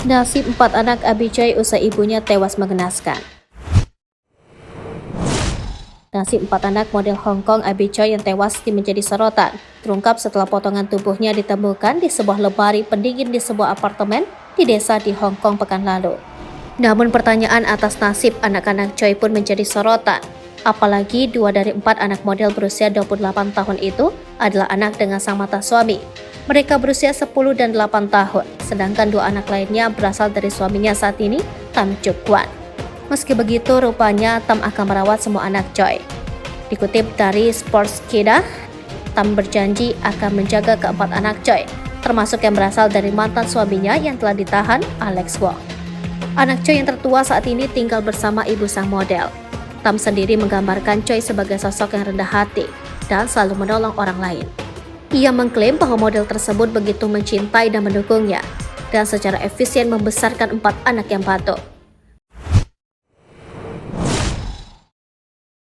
Nasib 4 anak Abi Choi usai ibunya tewas mengenaskan. Nasib 4 anak model Hong Kong Abi Choi yang tewas menjadi sorotan, terungkap setelah potongan tubuhnya ditemukan di sebuah lemari pendingin di sebuah apartemen di desa di Hong Kong pekan lalu. Namun pertanyaan atas nasib anak-anak Choi pun menjadi sorotan, apalagi 2 dari 4 anak model berusia 28 tahun itu adalah anak dengan sang mata suami. Mereka berusia 10 dan 8 tahun, sedangkan 2 anak lainnya berasal dari suaminya saat ini, Tam Juk Kwan. Meski begitu, rupanya Tam akan merawat semua anak Choi. Dikutip dari Sportskida, Tam berjanji akan menjaga keempat anak Choi, termasuk yang berasal dari mantan suaminya yang telah ditahan, Alex Wong. Anak Choi yang tertua saat ini tinggal bersama ibu sang model. Tam sendiri menggambarkan Choi sebagai sosok yang rendah hati dan selalu menolong orang lain. Ia mengklaim bahwa model tersebut begitu mencintai dan mendukungnya, dan secara efisien membesarkan 4 anak yang patuh.